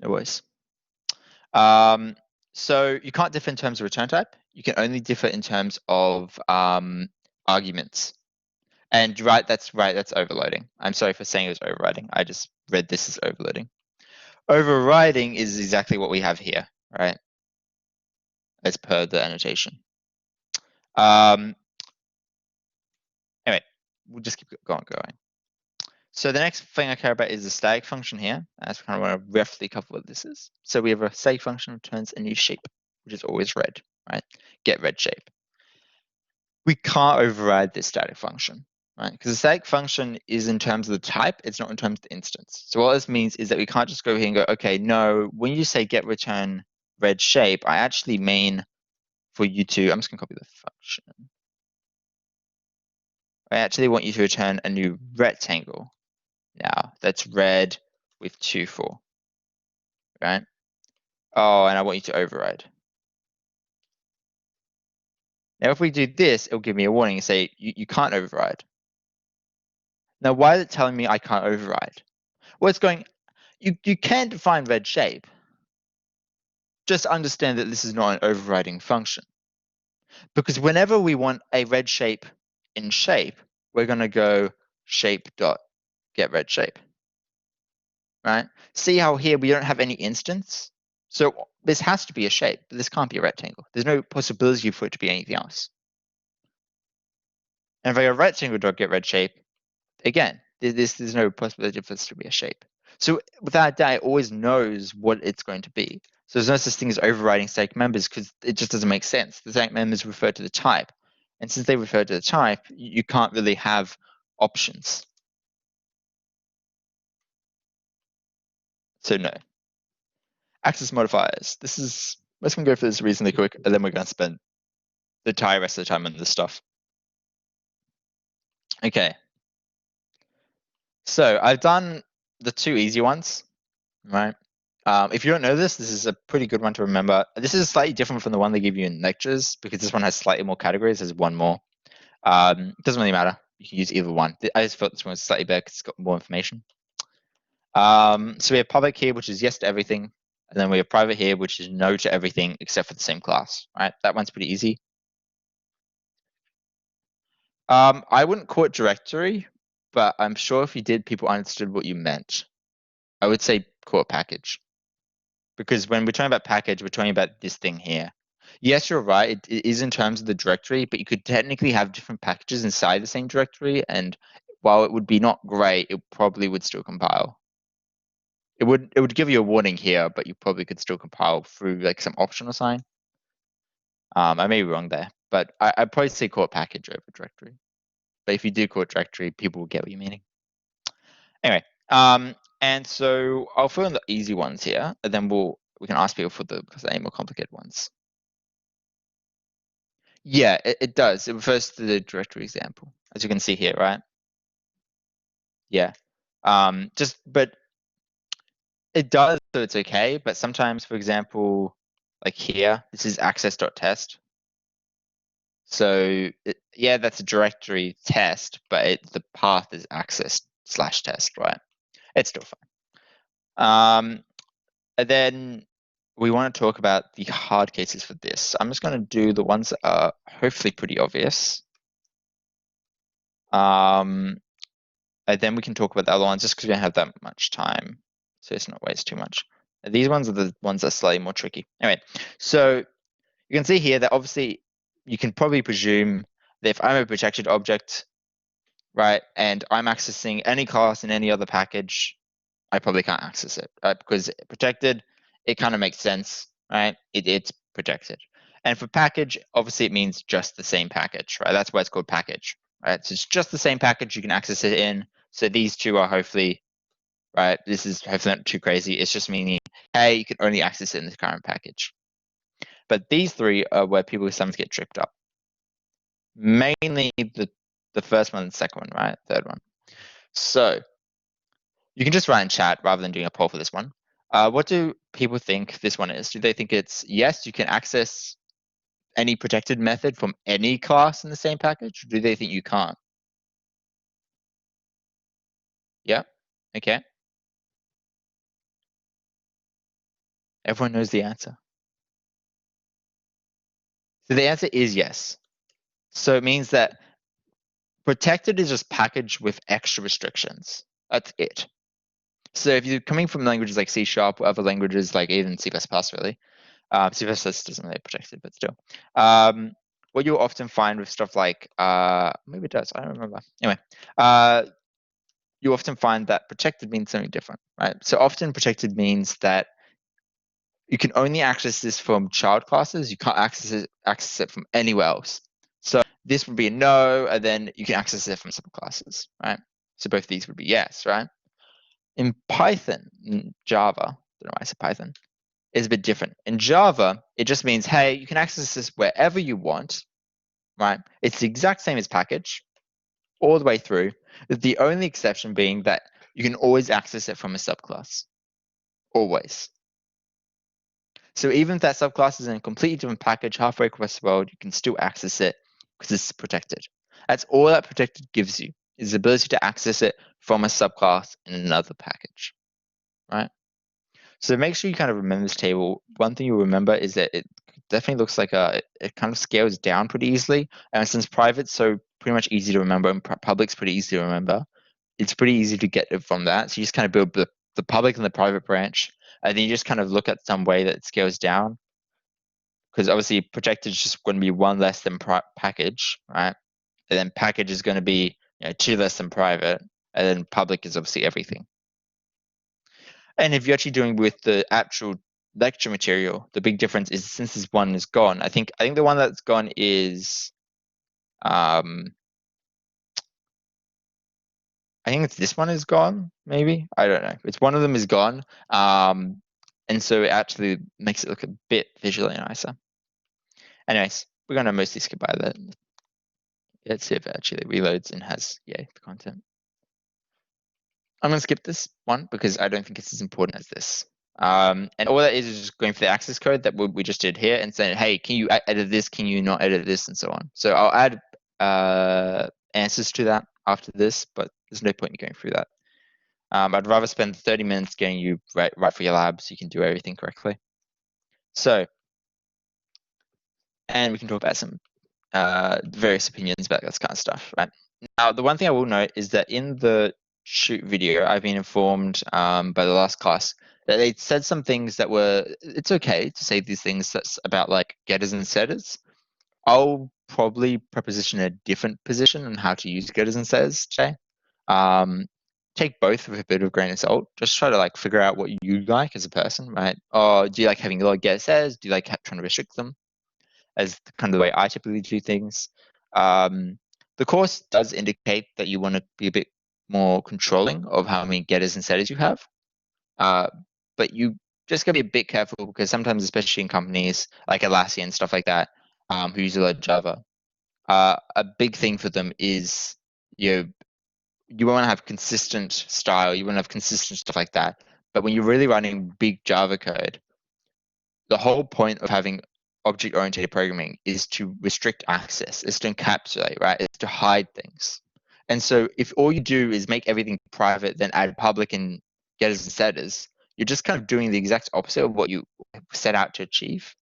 No worries. So you can't differ in terms of return type. You can only differ in terms of arguments. And right, that's overloading. I'm sorry for saying it was overriding. I just read this as overloading. Overriding is exactly what we have here, right? As per the annotation. Anyway, we'll just keep going. So the next thing I care about is the static function here. I just kind of want to roughly cover what this is. So we have a static function returns a new shape, which is always red, right? Get red shape. We can't override this static function, right? Because the static function is in terms of the type, it's not in terms of the instance. So what this means is that we can't just go here and go, okay, no, when you say get return red shape, I actually mean for you to, I'm just gonna copy the function. I actually want you to return a new rectangle now that's red with 2, 4, right? Oh, and I want you to override. Now, if we do this, it'll give me a warning and say, you can't override. Now, why is it telling me I can't override? Well, it's going, you can define red shape. Just understand that this is not an overriding function. Because whenever we want a red shape in shape, we're going to go shape dot get red shape. Right? See how here we don't have any instance? So this has to be a shape, but this can't be a rectangle. There's no possibility for it to be anything else. And if I go rectangle dot get red shape, again, there's no possibility for this to be a shape. So without that, it always knows what it's going to be. So there's no such thing as overriding static members because it just doesn't make sense. The static members refer to the type. And since they refer to the type, you can't really have options. So no. Access modifiers. Let's go for this reasonably quick, and then we're going to spend the entire rest of the time on this stuff. Okay. So I've done the two easy ones, right? If you don't know this is a pretty good one to remember. This is slightly different from the one they give you in lectures because this one has slightly more categories. There's one more. It doesn't really matter. You can use either one. I just felt this one was slightly better because it's got more information. So we have public here, which is yes to everything. And then we have private here, which is no to everything except for the same class, right? That one's pretty easy. I wouldn't call it directory, but I'm sure if you did, people understood what you meant. I would say call it package. Because when we're talking about package, we're talking about this thing here. Yes, you're right. It is in terms of the directory, but you could technically have different packages inside the same directory. And while it would be not great, it probably would still compile. It would give you a warning here, but you probably could still compile through like some optional sign. I may be wrong there, but I'd probably say call it package over directory. But if you do call it directory, people will get what you're meaning. Anyway, and so I'll fill in the easy ones here, and then we can ask people for the more complicated ones. Yeah, it does. It refers to the directory example, as you can see here, right? Yeah. But it does, so it's okay. But sometimes, for example, like here, this is access.test. So yeah, that's a directory test, but the path is access/test, right? It's still fine. And then we want to talk about the hard cases for this. I'm just going to do the ones that are hopefully pretty obvious. And then we can talk about the other ones just because we don't have that much time. So it's not waste too much. These ones are the ones that are slightly more tricky. Anyway, so you can see here that obviously you can probably presume that if I'm a protected object, right, and I'm accessing any class in any other package, I probably can't access it, right? Because protected, it kind of makes sense, right? It's protected. And for package, obviously it means just the same package, right? That's why it's called package, right? So it's just the same package you can access it in. So these two are hopefully, right? This is hopefully not too crazy. It's just meaning, hey, you can only access it in the current package. But these three are where people sometimes get tripped up. Mainly the first one and the second one, right? Third one. So you can just write in chat rather than doing a poll for this one. What do people think this one is? Do they think it's yes, you can access any protected method from any class in the same package? Or do they think you can't? Yeah. Okay. Everyone knows the answer. So the answer is yes. So it means that protected is just packaged with extra restrictions. That's it. So if you're coming from languages like C# or other languages like even C++ really, C++ doesn't really protect it, but still. What you'll often find with stuff like, maybe it does, I don't remember. Anyway, you often find that protected means something different, right? So often protected means that you can only access this from child classes. You can't access it from anywhere else. So this would be a no, and then you can access it from subclasses, right? So both of these would be yes, right? In Python, in Java, I don't know why I said Python, is a bit different. In Java, it just means, hey, you can access this wherever you want, right? It's the exact same as package all the way through. The only exception being that you can always access it from a subclass. Always. So even if that subclass is in a completely different package halfway across the world, you can still access it because it's protected. That's all that protected gives you, is the ability to access it from a subclass in another package, right? So make sure you kind of remember this table. One thing you'll remember is that it definitely looks like it kind of scales down pretty easily. And since private's so pretty much easy to remember and public's pretty easy to remember, it's pretty easy to get it from that. So you just kind of build the public and the private branch, and then you just kind of look at some way that it scales down. Because obviously protected is just going to be one less than package, right? And then package is going to be two less than private, and then public is obviously everything. And if you're actually doing with the actual lecture material, the big difference is since this one is gone, I think the one that's gone is I think it's this one is gone, maybe. I don't know. It's one of them is gone. And so it actually makes it look a bit visually nicer. Anyways, we're gonna mostly skip by that. Let's see if it actually reloads and has the content. I'm gonna skip this one because I don't think it's as important as this. And all that is just going for the access code that we just did here and saying, hey, can you edit this? Can you not edit this? And so on. So I'll add answers to that after this, but there's no point in going through that. I'd rather spend 30 minutes getting you right for your lab so you can do everything correctly. So, and we can talk about some various opinions about this kind of stuff, right? Now, the one thing I will note is that in the shoot video, I've been informed by the last class that they said some things that were, it's okay to say these things that's about like getters and setters. I'll probably preposition a different position on how to use getters and setters today. Take both with a bit of grain of salt. Just try to like figure out what you like as a person, right? Or do you like having a lot of getter setters? Do you like trying to restrict them? As kind of the way I typically do things. The course does indicate that you want to be a bit more controlling of how many getters and setters you have. But you just gotta be a bit careful because sometimes, especially in companies like Atlassian and stuff like that, who use a lot of Java, a big thing for them is you want to have consistent style, you want to have consistent stuff like that. But when you're really running big Java code, the whole point of having object-oriented programming is to restrict access, is to encapsulate, right? It's to hide things. And so if all you do is make everything private, then add public and getters and setters, you're just kind of doing the exact opposite of what you set out to achieve,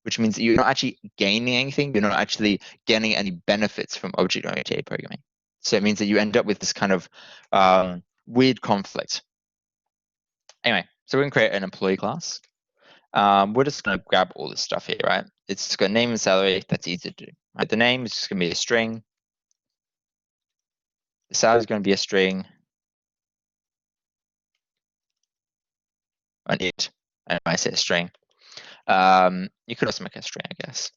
which means that you're not actually gaining anything. You're not actually getting any benefits from object-oriented programming. So it means that you end up with this kind of weird conflict. Anyway, so we're going to create an employee class. We're just going to grab all this stuff here, right? It's just got name and salary. That's easy to do. Right? The name is just going to be a string. The salary is going to be a string. And it, and I say a string. You could also make a string, I guess.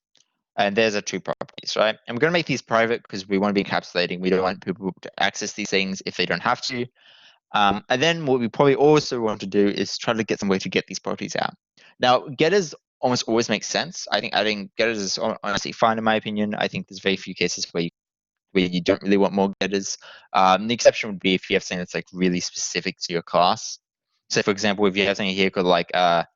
And there's our two properties, right? And we're going to make these private because we want to be encapsulating. We don't want people to access these things if they don't have to. And then what we probably also want to do is try to get some way to get these properties out. Now, getters almost always make sense. I think adding getters is honestly fine in my opinion. I think there's very few cases where you don't really want more getters. The exception would be if you have something that's like really specific to your class. So, for example, if you have something here called like an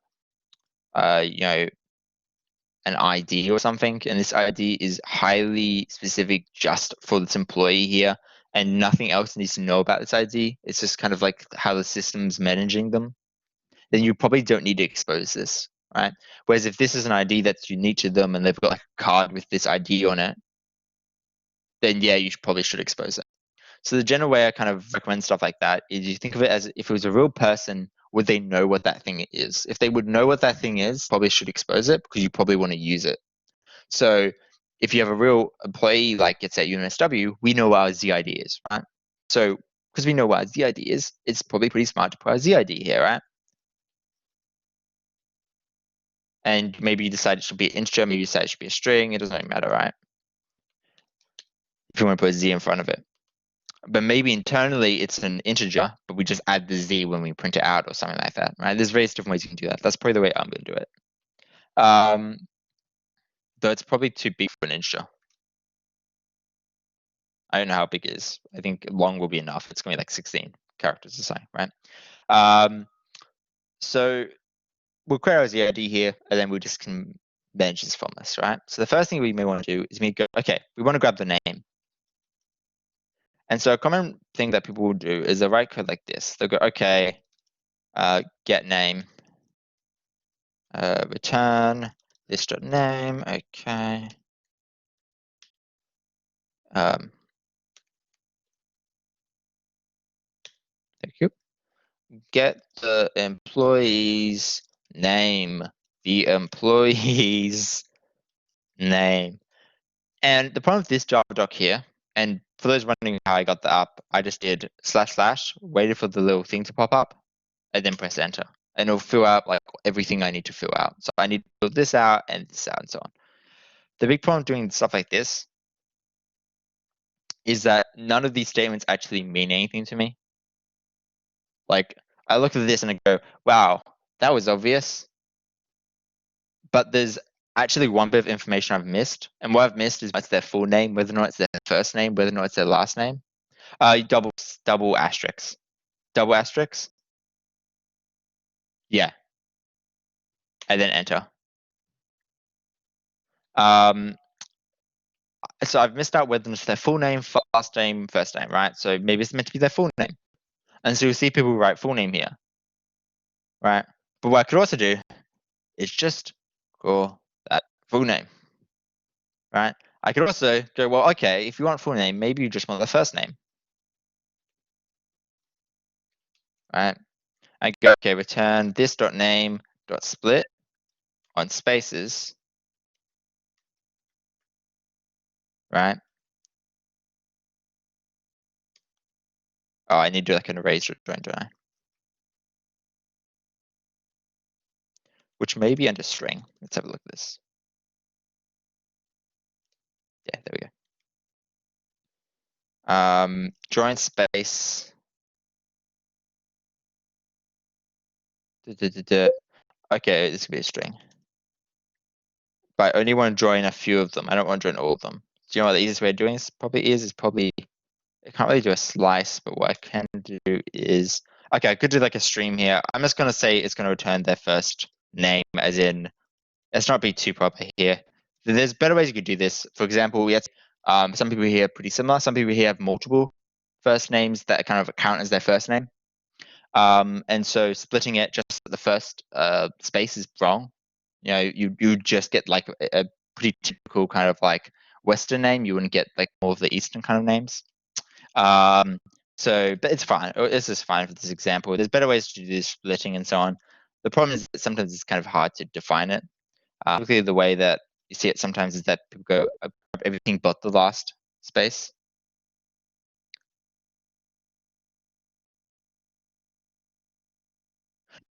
ID or something, and this ID is highly specific just for this employee here, and nothing else needs to know about this ID. It's just kind of like how the system's managing them. then you probably don't need to expose this, right? Whereas if this is an ID that's unique to them and they've got like a card with this ID on it, then yeah, you probably should expose it. So the general way I kind of recommend stuff like that is you think of it as if it was a real person, would they know what that thing is? If they would know what that thing is, probably should expose it because you probably want to use it. So if you have a real employee like it's at UNSW, we know what our ZID is, right? So because we know what our ZID is, it's probably pretty smart to put our ZID here, right? And maybe you decide it should be an integer, maybe you decide it should be a string, it doesn't really matter, right? If you want to put a Z in front of it. But maybe internally it's an integer, but we just add the Z when we print it out or something like that, right? There's various different ways you can do that. That's probably the way I'm going to do it. Though it's probably too big for an integer. I don't know how big it is. I think long will be enough. It's going to be like 16 characters or something, right? So we'll create our ZID here, and then we just can manage this from this, right? So the first thing we may want to do is we go, okay, we want to grab the name. And so a common thing that people will do is they'll write code like this. They'll go, okay, get name, return this dot name, okay. Thank you. Get the employee's name, the employee's name. And the problem with this Java doc here, and for those wondering how I got that up, I just did // waited for the little thing to pop up, and then press enter. And it'll fill out like everything I need to fill out. So I need to fill this out and this out and so on. The big problem doing stuff like this is that none of these statements actually mean anything to me. Like I look at this and I go, wow, that was obvious. But there's actually one bit of information I've missed. And what I've missed is what's their full name, whether or not it's their first name, whether or not it's their last name. Double asterisks. Double asterisks. Yeah. And then enter. So I've missed out whether it's their full name, last name, first name, right? So maybe it's meant to be their full name. And so you'll see people write full name here, right? But what I could also do is just call that full name, right? I could also go, well, okay, if you want full name, maybe you just want the first name, right? I go, okay, return this dot name dot split on spaces, right? Oh, I need to do like an erasure join, don't I? Which may be under string. Let's have a look at this. Yeah, there we go. Join space. Okay, this could be a string. But I only want to join a few of them. I don't want to join all of them. Do you know what the easiest way of doing this probably is? Is probably, I can't really do a slice, but what I can do is, okay, I could do like a stream here. I'm just going to say it's going to return their first name, as in, let's not be too proper here. There's better ways you could do this. For example, we have some people here are pretty similar. Some people here have multiple first names that kind of count as their first name. And so splitting it just the first space is wrong. You know, you just get like a pretty typical kind of like Western name. You wouldn't get like more of the Eastern kind of names. So, but it's fine. This is fine for this example. There's better ways to do this splitting and so on. The problem is that sometimes it's kind of hard to define it. Typically, the way that you see it sometimes is that people go everything but the last space.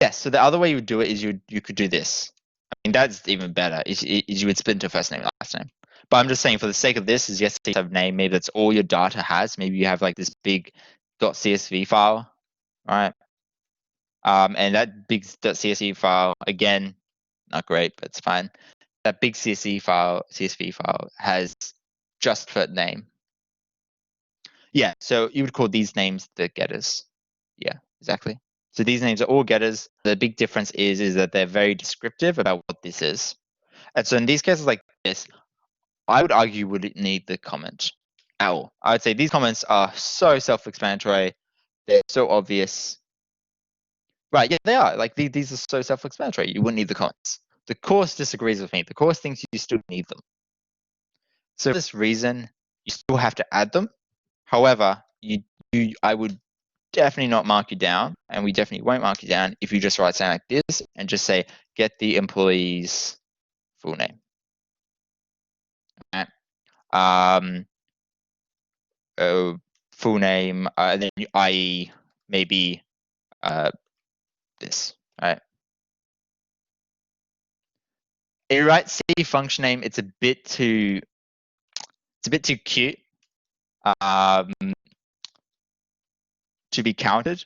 Yes. So the other way you would do it is you could do this. I mean, that's even better. Is you would split into first name and last name. But I'm just saying, for the sake of this, is yes, you have name. Maybe that's all your data has. Maybe you have like this big .csv file, right? And that big .csv file, again, not great, but it's fine. That big CSV file has just for name. Yeah, so you would call these names the getters. Yeah, exactly. So these names are all getters. The big difference is that they're very descriptive about what this is. And so in these cases like this, I would argue you wouldn't need the comment at all. I would say these comments are so self-explanatory. They're so obvious. Right, yeah, they are. Like these are so self-explanatory. You wouldn't need the comments. The course disagrees with me. The course thinks you still need them. So for this reason, you still have to add them. However, I would definitely not mark you down, and we definitely won't mark you down if you just write something like this and just say, get the employee's full name. Right? Um, full name, then i.e. maybe this, right? If you write C function name, it's a bit too cute um, to be counted.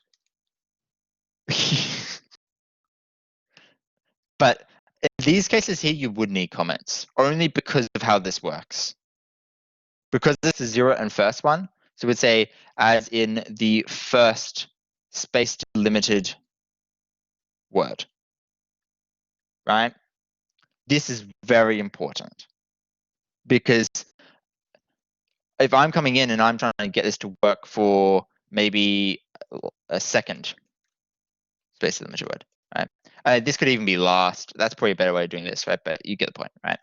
But in these cases here, you would need comments only because of how this works. Because this is zero and first one, so we'd say as in the first space limited word, right? This is very important because if I'm coming in and I'm trying to get this to work for maybe a second space limited word, right? This could even be last. That's probably a better way of doing this, right? But you get the point, right?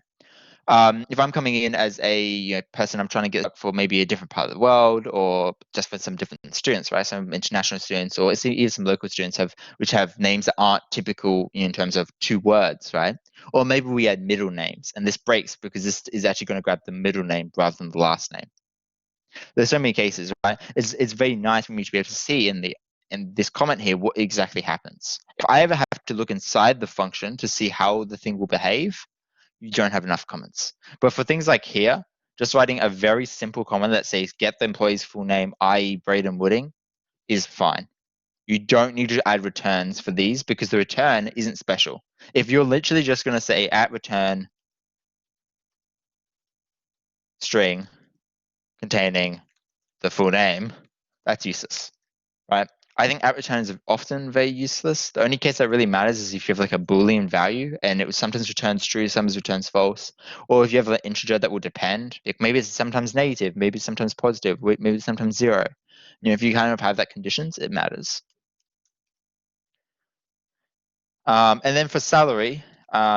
If I'm coming in as a person, I'm trying to get for maybe a different part of the world, or just for some different students, right? Some international students, or even some local students which have names that aren't typical in terms of two words, right? Or maybe we add middle names, and this breaks because this is actually going to grab the middle name rather than the last name. There's so many cases, right? It's very nice for me to be able to see in this comment here what exactly happens. If I ever have to look inside the function to see how the thing will behave, you don't have enough comments. But for things like here, just writing a very simple comment that says get the employee's full name, i.e. Braden Wooding, is fine. You don't need to add returns for these because the return isn't special. If you're literally just going to say at return string containing the full name, that's useless, right? I think at returns are often very useless. The only case that really matters is if you have like a Boolean value and it sometimes returns true, sometimes returns false, or if you have an integer that will depend. Maybe it's sometimes negative, maybe it's sometimes positive, maybe it's sometimes zero. If you kind of have that conditions, it matters. And then for salary,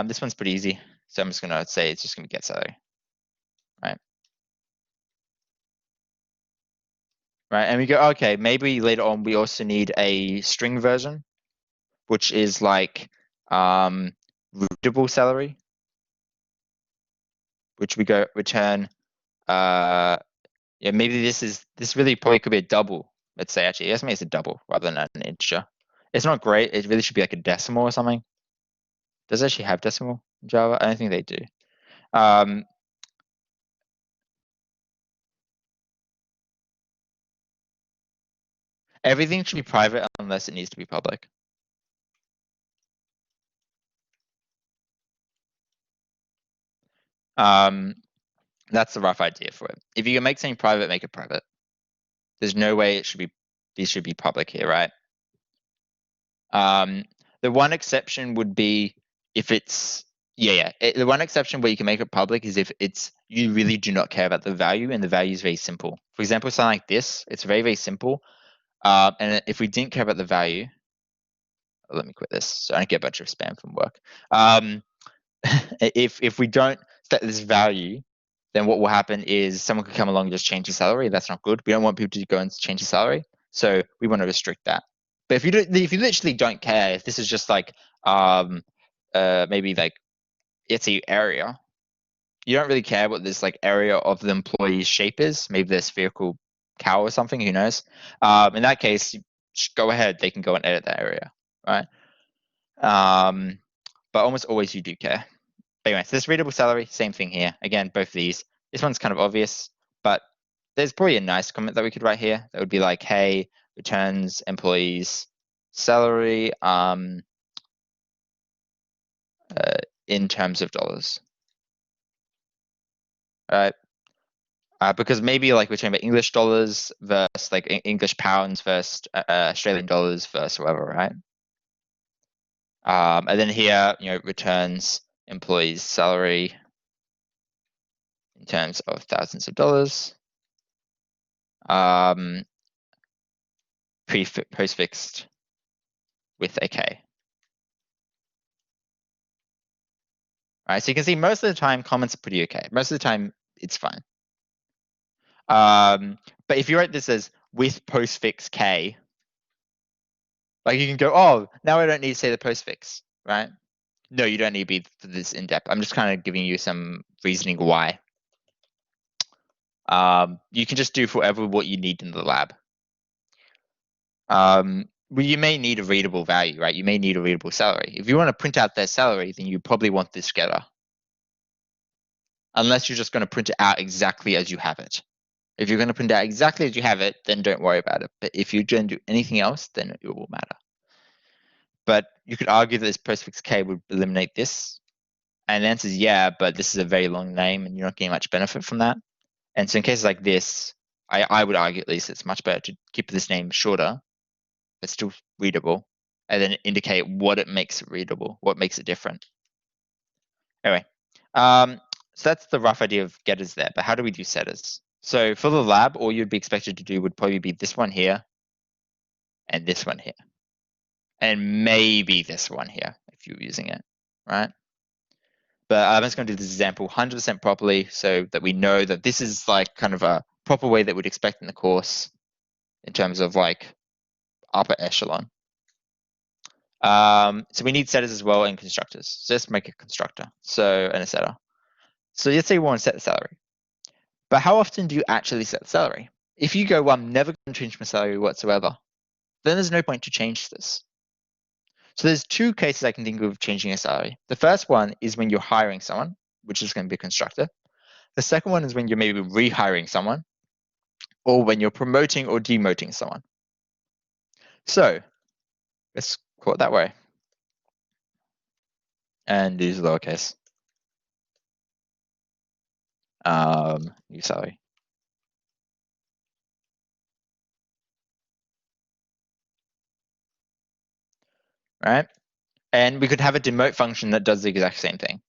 this one's pretty easy. So I'm just gonna say it's just gonna get salary, right? Right, and we go, okay, maybe later on we also need a string version, which is like readable salary, which we go return. Yeah, maybe this really probably could be a double. Let's say actually, yes, maybe it's a double rather than an integer. It's not great. It really should be like a decimal or something. Does it actually have decimal in Java? I don't think they do. Um, Everything should be private unless it needs to be public. Um, that's the rough idea for it. If you can make something private, make it private. There's no way these should be public here, right? The one exception would be if it's the one exception where you can make it public is if it's you really do not care about the value and the value is very simple. For example, something like this, it's very, very simple. And if we didn't care about the value, let me quit this so I don't get a bunch of spam from work. If we don't set this value, then what will happen is someone could come along and just change the salary. That's not good. We don't want people to go and change the salary. So we want to restrict that. But if you literally don't care, if this is just like maybe like it's a area, you don't really care what this like area of the employee's shape is. Maybe they're spherical cow or something. Who knows? In that case, go ahead. They can go and edit that area, right? But almost always you do care. But anyway, so this readable salary, same thing here. Again, both of these. This one's kind of obvious, but there's probably a nice comment that we could write here. That would be like, hey, returns employees salary in terms of dollars. Right? Because maybe like we're talking about English dollars versus like English pounds versus Australian dollars versus whatever, right? And then here, returns employees salary in terms of thousands of dollars. Postfixed with a K. All right, so you can see most of the time comments are pretty okay. Most of the time it's fine. But if you write this as with postfix K, like you can go, oh, now I don't need to say the postfix, right? No, you don't need to be this in depth. I'm just kind of giving you some reasoning why. You can just do forever what you need in the lab. Well, you may need a readable value, right? You may need a readable salary. If you want to print out their salary, then you probably want this getter. Unless you're just going to print it out exactly as you have it. If you're going to print out exactly as you have it, then don't worry about it. But if you're going to do anything else, then it will matter. But you could argue that this postfix K would eliminate this. And the answer is yeah, but this is a very long name and you're not getting much benefit from that. And so in cases like this, I would argue at least it's much better to keep this name shorter, but still readable, and then indicate what it makes it readable, what makes it different. Anyway, so that's the rough idea of getters there, but how do we do setters? So for the lab, all you'd be expected to do would probably be this one here and this one here. And maybe this one here if you're using it, right? But I'm just going to do this example 100% properly so that we know that this is like kind of a proper way that we'd expect in the course in terms of like upper echelon. So we need setters as well and constructors. So let's make a constructor and a setter. So let's say we want to set the salary. But how often do you actually set the salary? If you go, well, I'm never going to change my salary whatsoever, then there's no point to change this. So there's two cases I can think of changing a salary. The first one is when you're hiring someone, which is going to be a constructor. The second one is when you're maybe rehiring someone, or when you're promoting or demoting someone. So let's call it that way. And use lowercase. New salary. Right? And we could have a demote function that does the exact same thing.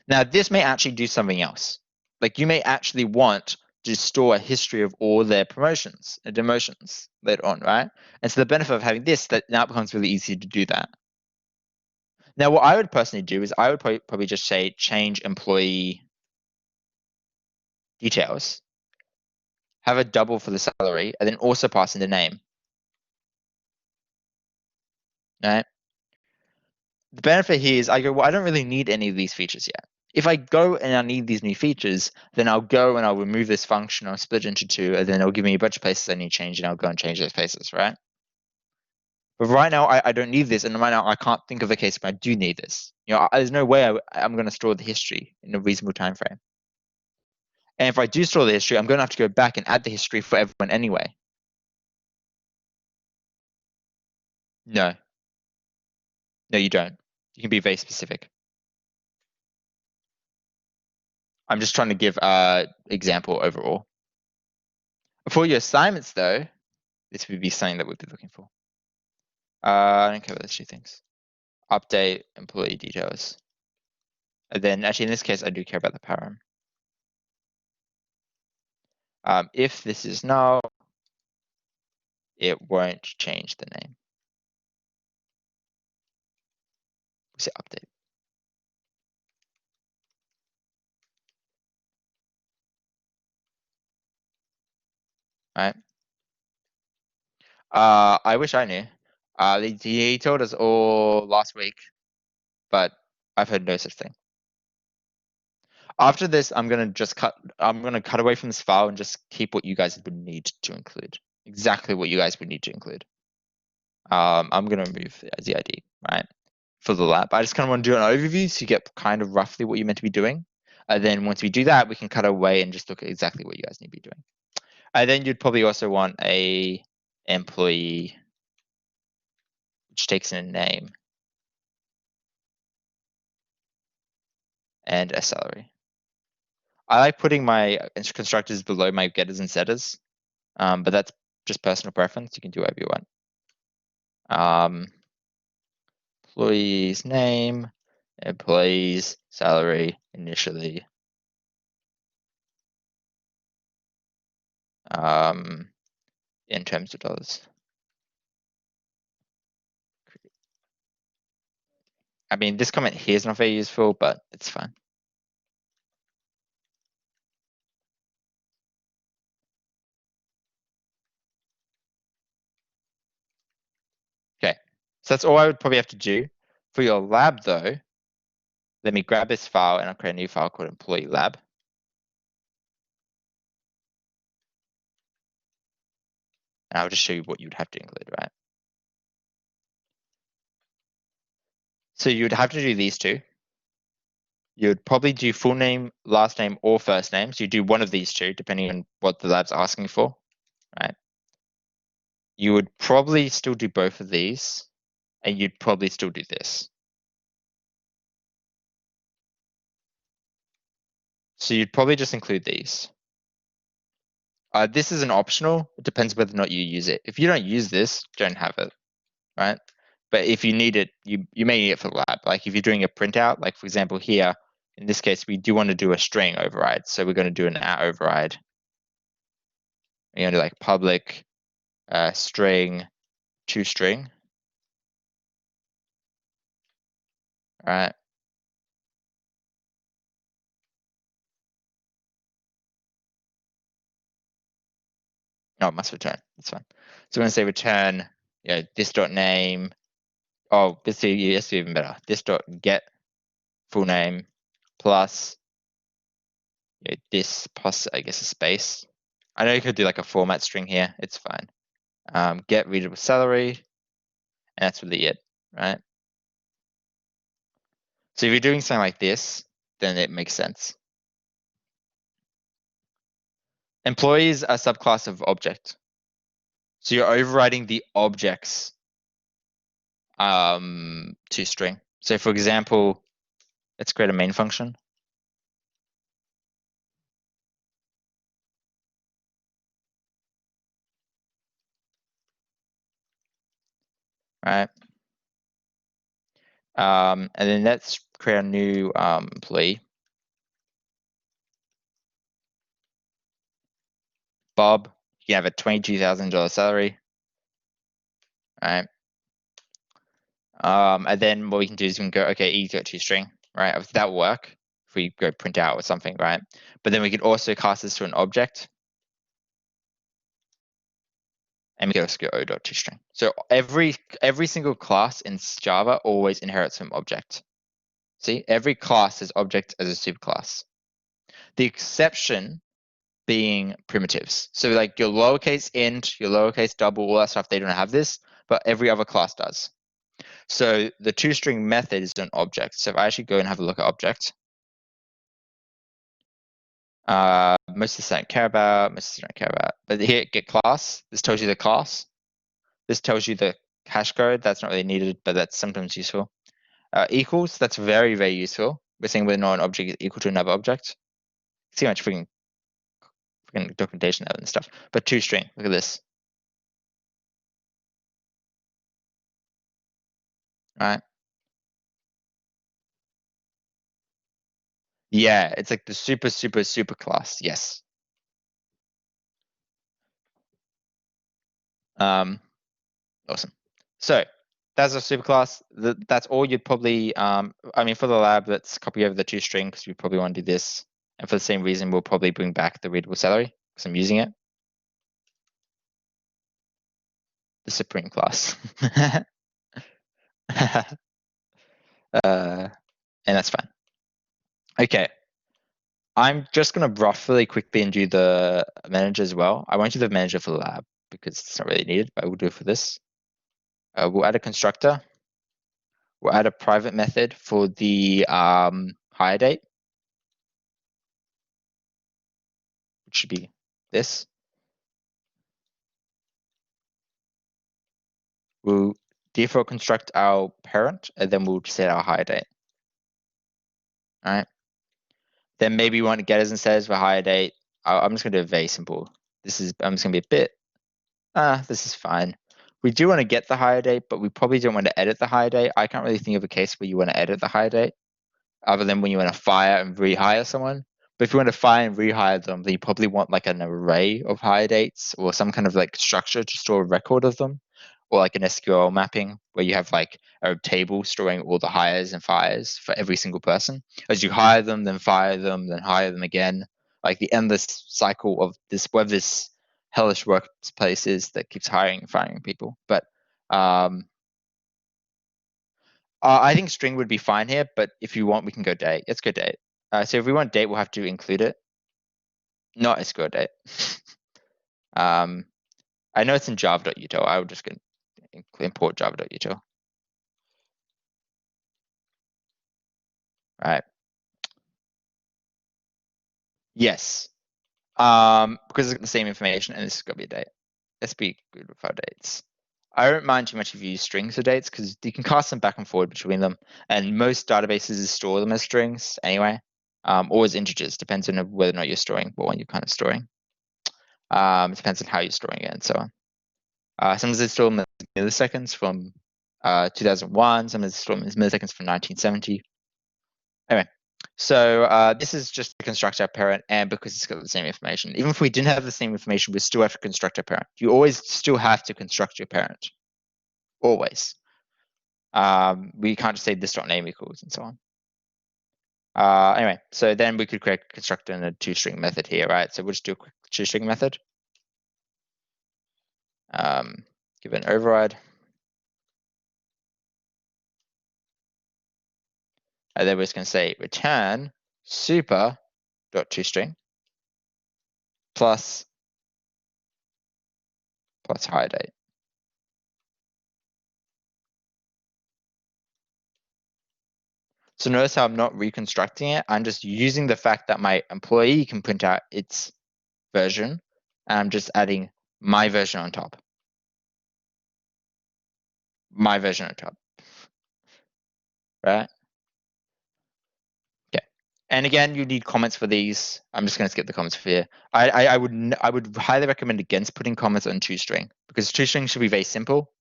Now, this may actually do something else. Like you may actually want to store a history of all their promotions and demotions later on, right? And so the benefit of having this, that now it becomes really easy to do that. Now, what I would personally do is I would probably just say change employee details, have a double for the salary, and then also pass in the name. Right? The benefit here is I go, well, I don't really need any of these features yet. If I go and I need these new features, then I'll go and I'll remove this function, I'll split it into two, and then it'll give me a bunch of places I need to change, and I'll go and change those places, right? But right now, I don't need this, and right now I can't think of a case where I do need this. There's no way I'm going to store the history in a reasonable time frame. And if I do store the history, I'm going to have to go back and add the history for everyone anyway. No, you don't. You can be very specific. I'm just trying to give example overall. For your assignments, though, this would be something that we'd be looking for. I don't care about those two things. Update employee details. And then actually in this case, I do care about the param. If this is null, it won't change the name. We say update. Right. I wish I knew. He told us all last week, but I've heard no such thing. After this, I'm gonna cut away from this file and just keep what you guys would need to include. Exactly what you guys would need to include. I'm gonna remove the ID, right? For the lab. I just kind of want to do an overview so you get kind of roughly what you're meant to be doing. And then once we do that, we can cut away and just look at exactly what you guys need to be doing. And then you'd probably also want a employee, which takes in a name and a salary. I like putting my constructors below my getters and setters, but that's just personal preference. You can do whatever you want. Employee's name, employee's salary initially. In terms of dollars. I mean, this comment here is not very useful, but it's fine. Okay, so that's all I would probably have to do. For your lab though, let me grab this file and I'll create a new file called employee lab. And I'll just show you what you'd have to include, right? So you'd have to do these two. You'd probably do full name, last name, or first name. So you do one of these two, depending on what the lab's asking for, right? You would probably still do both of these, and you'd probably still do this. So you'd probably just include these. This is an optional. It depends whether or not you use it. If you don't use this, don't have it, right? But if you need it, you may need it for the lab. Like if you're doing a printout, like for example here, in this case, we do want to do a string override. So we're going to do an at override. We're going to do like public string to string. All right. No, it must return. That's fine. So we're going to say return, this dot name. Oh, this is even better. This dot get full name plus this plus I guess a space. I know you could do like a format string here. It's fine. Get readable salary, and that's really it, right? So if you're doing something like this, then it makes sense. Employees are a subclass of object. So you're overriding the objects to string. So for example, let's create a main function. Right. And then let's create a new employee. Bob, you have a $22,000 salary. Right. And then what we can do is we can go, okay, E got to string, right? That will work if we go print out or something, right? But then we could also cast this to an object. And we can also go O.toString. So every single class in Java always inherits from object. See, every class has object as a superclass. The exception being primitives. So like your lowercase int, your lowercase double, all that stuff, they don't have this, but every other class does. So the toString method is an object. So if I actually go and have a look at object, most of this I don't care about, most of this I don't care about. But here, get class. This tells you the class. This tells you the hash code. That's not really needed, but that's sometimes useful. Equals, that's very, very useful. We're saying whether or not an object is equal to another object. See how much freaking documentation out and stuff. But toString, look at this. All right. Yeah, it's like the super, super, super class. Yes. Awesome. So that's a superclass. That's all you'd probably, I mean, for the lab, let's copy over the toString because we probably want to do this. And for the same reason, we'll probably bring back the readable salary because I'm using it. The supreme class. And that's fine. Okay. I'm just going to roughly quickly and do the manager as well. I won't do the manager for the lab because it's not really needed, but we'll do it for this. We'll add a constructor. We'll add a private method for the hire date, which should be this. We'll default construct our parent, and then we'll set our hire date. All right. Then maybe we want to getters and setters for hire date. I'm just going to do it very simple. I'm just going to be a bit, this is fine. We do want to get the hire date, but we probably don't want to edit the hire date. I can't really think of a case where you want to edit the hire date, other than when you want to fire and rehire someone. But if you want to fire and rehire them, then you probably want like an array of hire dates or some kind of like structure to store a record of them. or like an SQL mapping where you have like a table storing all the hires and fires for every single person. As you hire them, then fire them, then hire them again, like the endless cycle of this, where this hellish workplace is that keeps hiring and firing people. But I think string would be fine here, but if you want, we can go date. Let's go date. So if we want date, we'll have to include it, not SQL date. I know it's in java.util. I would just import java.util. Right. Yes. Because it's the same information and this is gonna be a date. Let's be good with our dates. I don't mind too much if you use strings or dates because you can cast them back and forward between them. And most databases store them as strings anyway, or as integers, depends on whether or not you're storing what one you're kind of storing. Depends on how you're storing it and so on. Sometimes it's stored in milliseconds from 2001, sometimes it's stored in milliseconds from 1970. Anyway, so this is just to construct our parent, and because it's got the same information. Even if we didn't have the same information, we still have to construct our parent. You always still have to construct your parent. Always. We can't just say this.name equals and so on. Anyway, so then we could create construct in a toString method here, right? So we'll just do a quick toString method. Give it an override. And then we're just going to say return super.toString plus hire date. So notice how I'm not reconstructing it. I'm just using the fact that my employee can print out its version, and I'm just adding my version on top. My version on top. Right? Okay. And again, you need comments for these. I'm just going to skip the comments for here. I would highly recommend against putting comments on toString because toString should be very simple,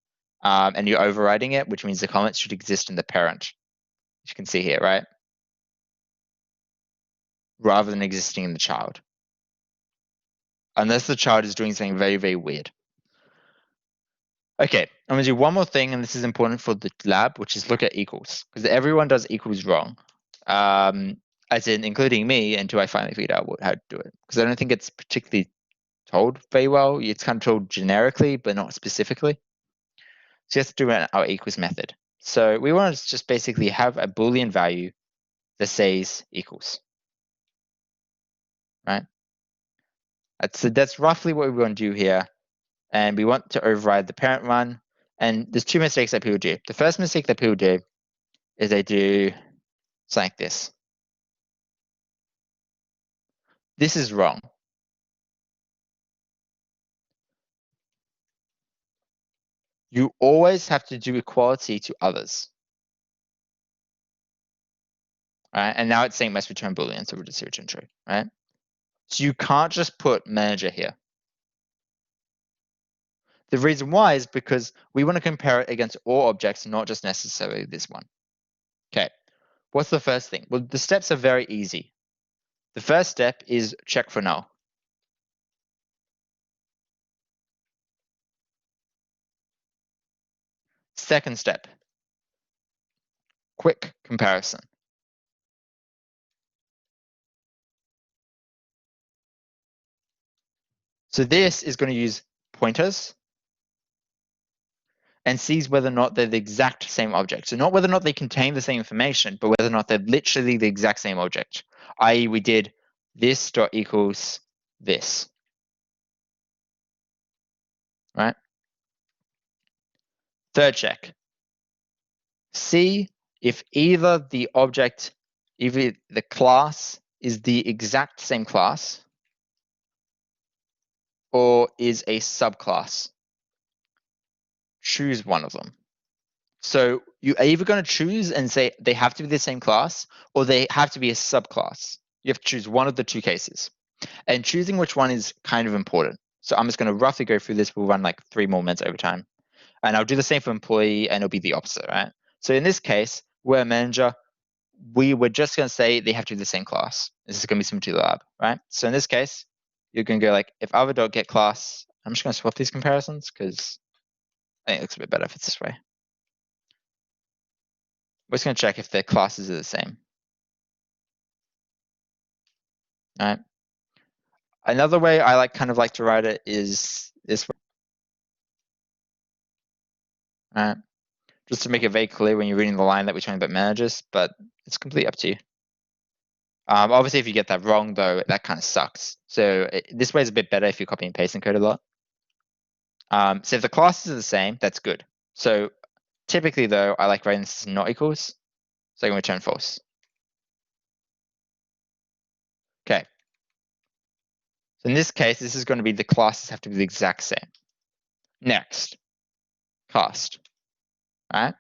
and you're overriding it, which means the comments should exist in the parent. As you can see here, right? Rather than existing in the child. Unless the child is doing something very, very weird. Okay, I'm gonna do one more thing, and this is important for the lab, which is look at equals, because everyone does equals wrong, as in including me, until I finally figured out how to do it. Because I don't think it's particularly told very well. It's kind of told generically, but not specifically. So you have to do our equals method. So we want to just basically have a Boolean value that says equals, right? That's roughly what we want to do here. And we want to override the parent one. And there's two mistakes that people do. The first mistake that people do is they do something like this. This is wrong. You always have to do equality to others. Right? And now it's saying must return Boolean, so we'll just return true, right? So you can't just put manager here. The reason why is because we want to compare it against all objects, not just necessarily this one. Okay, what's the first thing? Well, the steps are very easy. The first step is check for null. Second step, quick comparison. So this is going to use pointers and sees whether or not they're the exact same object. So not whether or not they contain the same information, but whether or not they're literally the exact same object. I.e., we did this dot equals this, right? Third check. See if either the object, either the class is the exact same class or is a subclass. Choose one of them. So you are either going to choose and say they have to be the same class or they have to be a subclass. You have to choose one of the two cases. And choosing which one is kind of important. So I'm just going to roughly go through this. We'll run like 3 more minutes over time. And I'll do the same for employee and it'll be the opposite, right? So in this case, we're a manager. We were just going to say they have to be the same class. This is going to be similar to the lab, right? So in this case, you're going to go like if other.getClass. I'm just going to swap these comparisons because I think it looks a bit better if it's this way. We're just going to check if the classes are the same. All right. Another way I kind of like to write it is this way. All right. Just to make it very clear when you're reading the line that we're talking about managers, but it's completely up to you. Obviously, if you get that wrong, though, that kind of sucks. So this way is a bit better if you copy and paste and code a lot. So if the classes are the same, that's good. So typically, though, I like writing this as not equals. So I can return false. Okay. So in this case, this is going to be the classes have to be the exact same. Next, cast. All right.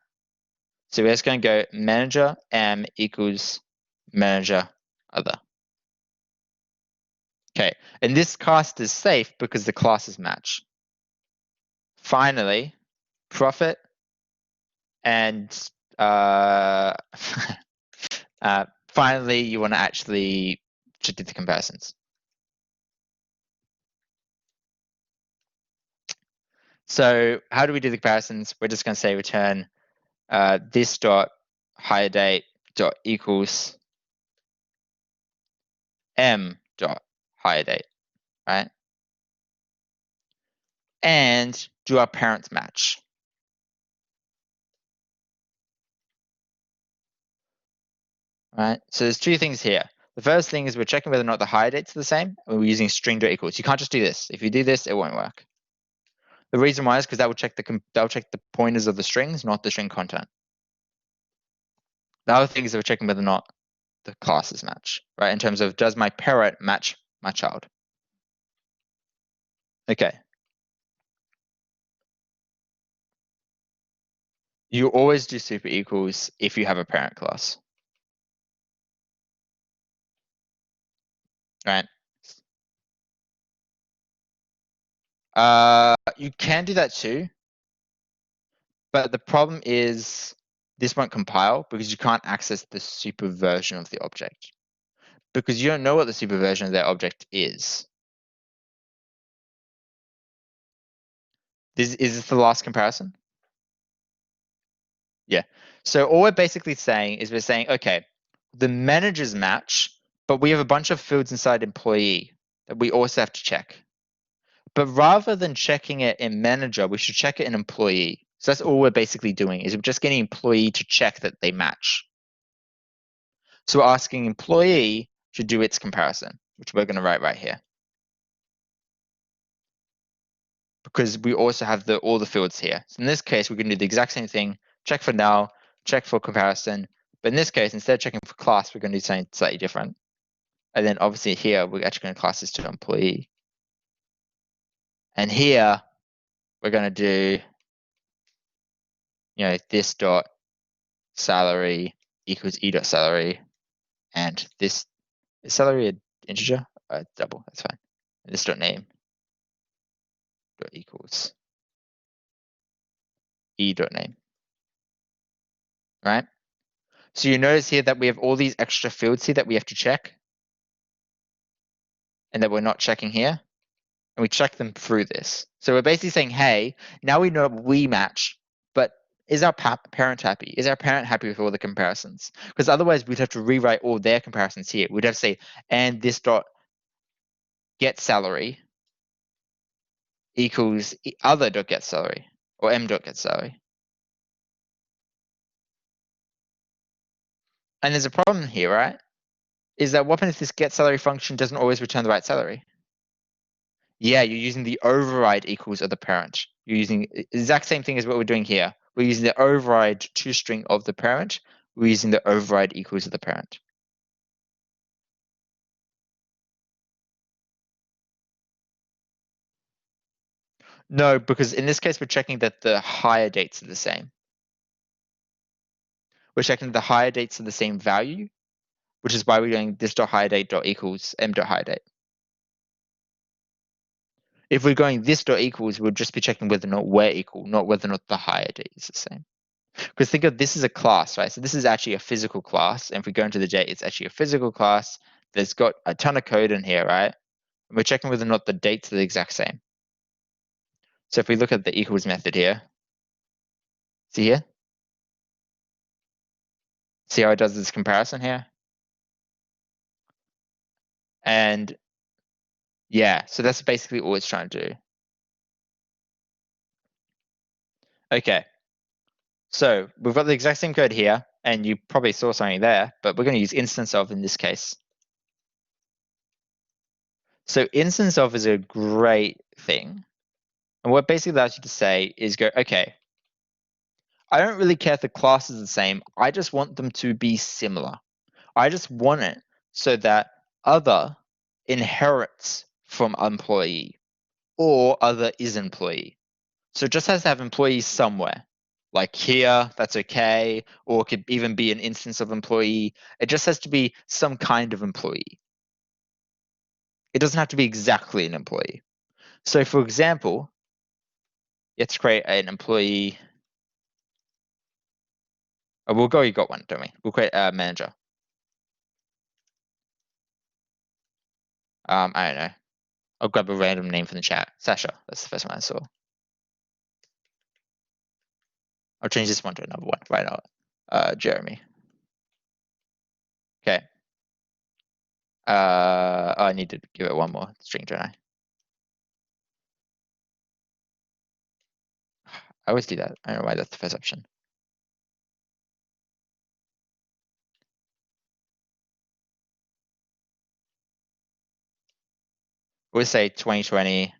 So we're just going to go manager m equals manager other. Okay. And this cast is safe because the classes match. Finally, profit and finally, you want to actually do the comparisons. So how do we do the comparisons? We're just going to say return this dot hire date dot equals m dot hire date, right? And do our parents match? Right. So there's two things here. The first thing is we're checking whether or not the hire dates are the same, and we're using string dot equals. You can't just do this. If you do this, it won't work. The reason why is because that will check the pointers of the strings, not the string content. The other thing is that we're checking whether or not the classes match, right? In terms of does my parent match my child? Okay. You always do super equals if you have a parent class, right? You can do that too, but the problem is this won't compile because you can't access the super version of the object because you don't know what the super version of that object is. Is this the last comparison? Yeah. So all we're basically saying is we're saying, okay, the managers match, but we have a bunch of fields inside employee that we also have to check. But rather than checking it in manager, we should check it in employee. So that's all we're basically doing is we're just getting employee to check that they match. So we're asking employee to do its comparison, which we're going to write right here. Because we also have all the fields here. So in this case, we're going to do the exact same thing, check for null, check for comparison. But in this case, instead of checking for class, we're going to do something slightly different. And then obviously here, we're actually going to class this to employee. And here, we're going to do, this dot salary equals e dot salary. And this, is salary an integer? Double, that's fine. And this dot name dot equals e dot name, right? So you notice here that we have all these extra fields here that we have to check and that we're not checking here. And we check them through this. So we're basically saying, hey, now we know we match, but is our parent happy? Is our parent happy with all the comparisons? Because otherwise we'd have to rewrite all their comparisons here. We'd have to say, and this dot get salary equals other dot get salary or m dot get salary. And there's a problem here, right? Is that what happens if this get salary function doesn't always return the right salary? Yeah, you're using the override equals of the parent. You're using the exact same thing as what we're doing here. We're using the override toString of the parent. We're using the override equals of the parent. No, because in this case, we're checking that the hire dates are the same. We're checking the hire dates are the same value, which is why we're doing this dot hire date dot equals m dot hire date. If we're going this dot equals, we'll just be checking whether or not we're equal, not whether or not the hire date is the same. Because think of this as a class, right? So this is actually a physical class. And if we go into the date, it's actually a physical class that's got a ton of code in here, right? And we're checking whether or not the dates are the exact same. So if we look at the equals method here, See here? See how it does this comparison here? And yeah, so that's basically all it's trying to do. Okay. So we've got the exact same code here, and you probably saw something there, but we're going to use instance of in this case. So instance of is a great thing. And what basically allows you to say is go, okay, I don't really care if the class is the same. I just want them to be similar. I just want it so that other inherits from employee or other is employee. So it just has to have employees somewhere. Like here, that's okay. Or it could even be an instance of employee. It just has to be some kind of employee. It doesn't have to be exactly an employee. So for example, let's create an employee. Oh, we'll go, you got one, don't we? We'll create a manager. I don't know. I'll grab a random name from the chat. Sasha, that's the first one I saw. I'll change this one to another one right now. Jeremy. Okay. I need to give it one more string, don't I? I always do that. I don't know why that's the first option. We'll say 2020,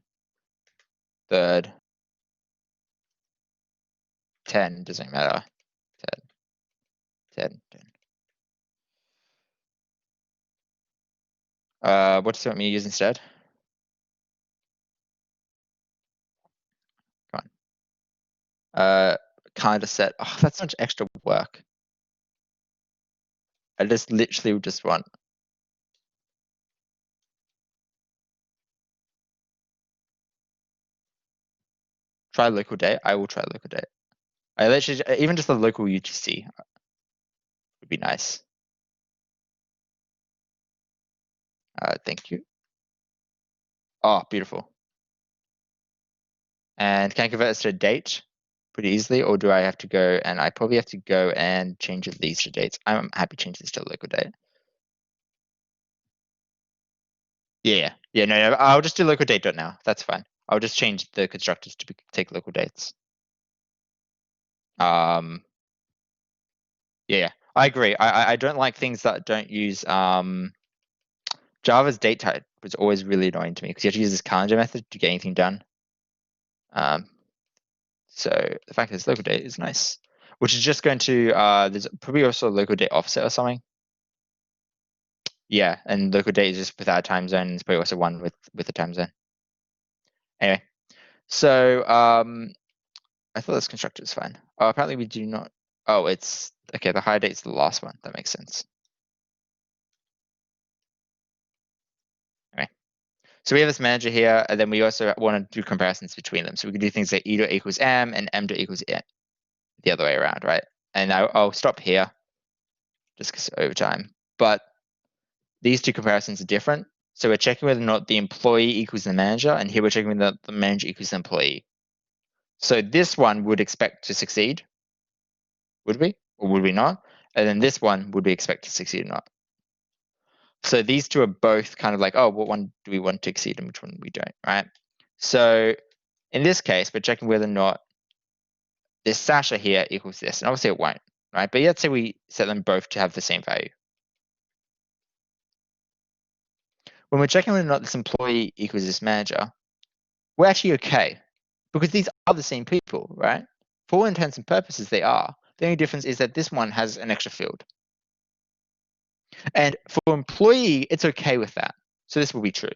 third, 10, doesn't matter. 10, 10. What does you want me to use instead? Come on. Kind of set. Oh, that's so much extra work. I just literally just want. Try local date. I will try local date. I literally even just the local UTC would be nice. Thank you. Oh, beautiful. And can I convert this to a date pretty easily, or do I have to go and I probably have to go and change these to dates? I'm happy to change this to a local date. Yeah, no, I'll just do local date now. That's fine. I'll just change the constructors to take local dates. Yeah, I agree. I don't like things that don't use Java's date type was always really annoying to me because you have to use this calendar method to get anything done. So the fact that it's local date is nice, which is just going to there's probably also a local date offset or something. Yeah, and local date is just without a time zone. It's probably also one with a time zone. Anyway, so I thought this constructor was fine. Oh, apparently we do not. Oh, it's okay. The high date's the last one. That makes sense. Anyway, so we have this manager here, and then we also want to do comparisons between them. So we can do things like e equals m and m equals n, the other way around, right? And I'll stop here just because over time. But these two comparisons are different. So we're checking whether or not the employee equals the manager, and here we're checking whether the manager equals the employee. So this one would expect to succeed, would we? Or would we not? And then this one would we expect to succeed or not? So these two are both kind of like, oh, what one do we want to exceed and which one we don't, right? So in this case, we're checking whether or not this Sasha here equals this. And obviously it won't, right? But let's say we set them both to have the same value. When we're checking whether or not this employee equals this manager, we're actually okay because these are the same people, right? For all intents and purposes, they are. The only difference is that this one has an extra field. And for employee, it's okay with that. So this will be true.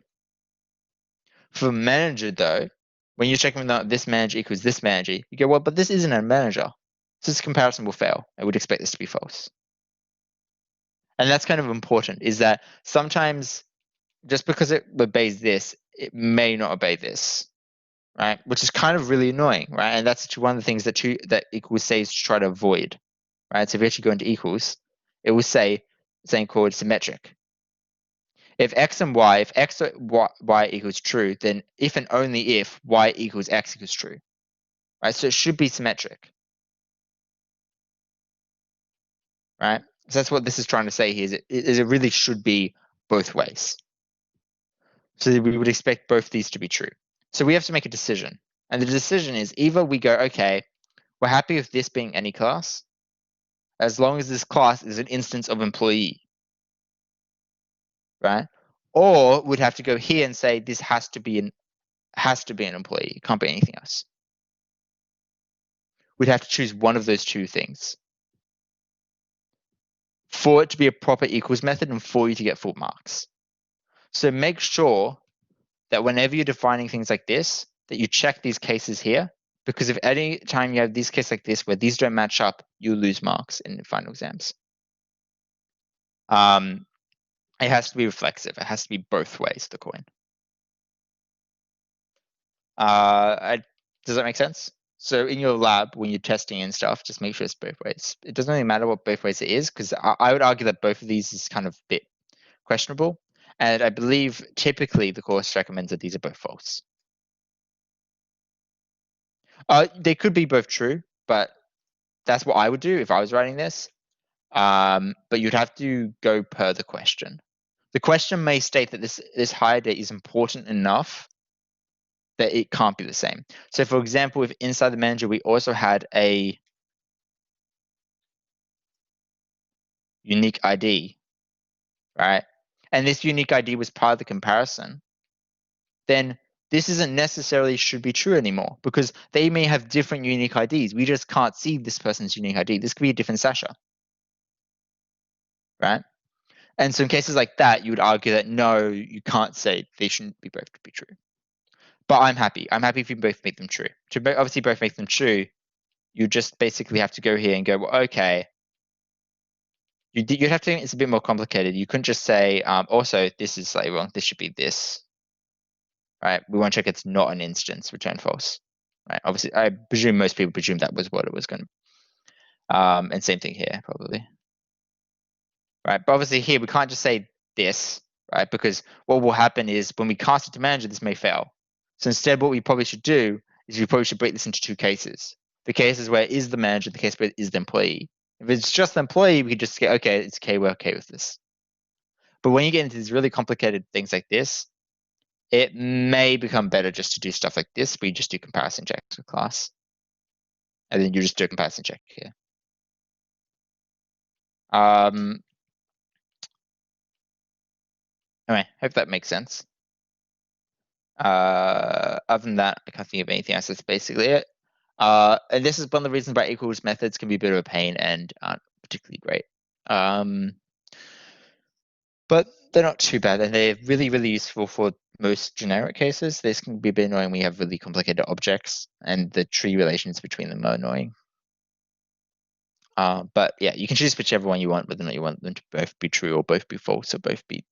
For manager, though, when you're checking whether this manager equals this manager, you go, well, but this isn't a manager. So this comparison will fail. I would expect this to be false. And that's kind of important, is that sometimes just because it obeys this, it may not obey this, right? Which is kind of really annoying, right? And that's one of the things that equals says to try to avoid, right? So if you actually go into equals, it will say something called symmetric. If x and y, if x or y equals true, then if and only if y equals x equals true, right? So it should be symmetric. right? So that's what this is trying to say here, is it really should be both ways. So we would expect both these to be true. So we have to make a decision. And the decision is either we go, okay, we're happy with this being any class, as long as this class is an instance of employee, right? Or we'd have to go here and say this has to be an employee. It can't be anything else. We'd have to choose one of those two things for it to be a proper equals method and for you to get full marks. So make sure that whenever you're defining things like this, that you check these cases here, because if any time you have these cases like this where these don't match up, you lose marks in final exams. It has to be reflexive. It has to be both ways of the coin. Does that make sense? So in your lab, when you're testing and stuff, just make sure it's both ways. It doesn't really matter what both ways it is, because I would argue that both of these is kind of a bit questionable. And I believe typically the course recommends that these are both false. They could be both true, but that's what I would do if I was writing this. But you'd have to go per the question. The question may state that this hire date is important enough that it can't be the same. So for example, if inside the manager, we also had a unique ID, right? And this unique ID was part of the comparison, then this isn't necessarily should be true anymore, because they may have different unique IDs. We just can't see this person's unique ID. This could be a different Sasha, right? And so in cases like that, you would argue that no, you can't say they shouldn't be both to be true. But I'm happy. I'm happy if you both make them true. To obviously both make them true, you just basically have to go here and go, well, okay. You'd have to. It's a bit more complicated. You couldn't just say, also this is slightly wrong. This should be this, right? We want to check it's not an instance. Return false, right? Obviously, I presume most people presume that was what it was going to. And same thing here, probably, right? But obviously here we can't just say this, right? Because what will happen is when we cast it to manager, this may fail. So instead, what we probably should do is we probably should break this into two cases. The cases where it is the manager, the case where it is the employee. If it's just the employee, we could just say, okay, it's okay, we're okay with this. But when you get into these really complicated things like this, it may become better just to do stuff like this. We just do comparison checks with class. And then you just do a comparison check here. Anyway, hope that makes sense. Other than that, I can't think of anything else. That's basically it. And this is one of the reasons why equals methods can be a bit of a pain and aren't particularly great. But they're not too bad, and they're really, really useful for most generic cases. This can be a bit annoying when you have really complicated objects, and the tree relations between them are annoying. But yeah, you can choose whichever one you want, whether or not you want them to both be true or both be false or both be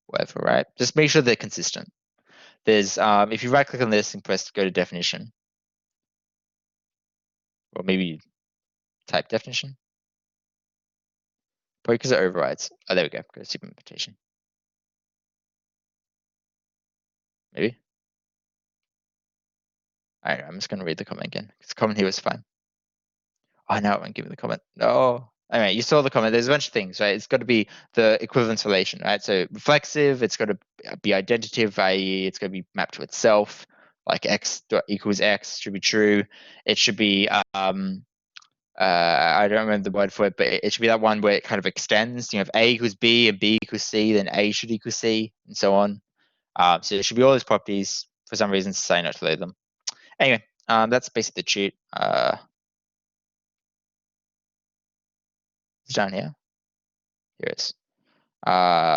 whatever, right? Just make sure they're consistent. There's if you right click on this and press go to definition, or maybe type definition, probably because it overrides. Oh, there we go. Go to superimplementation. Maybe. All right, I'm just going to read the comment again. The comment here was fine. Oh, no, I won't give you the comment. No. Anyway, you saw the comment. There's a bunch of things, right? It's got to be the equivalence relation, right? So reflexive, it's got to be identitive, i.e. it's going to be mapped to itself, like x equals x should be true. It should be, I don't remember the word for it, but it should be that one where it kind of extends. You know, if A equals B and B equals C, then A should equal C, and so on. So it should be all those properties. For some reason, say not to load them. Anyway, that's basically the cheat. It's down here. Here it is.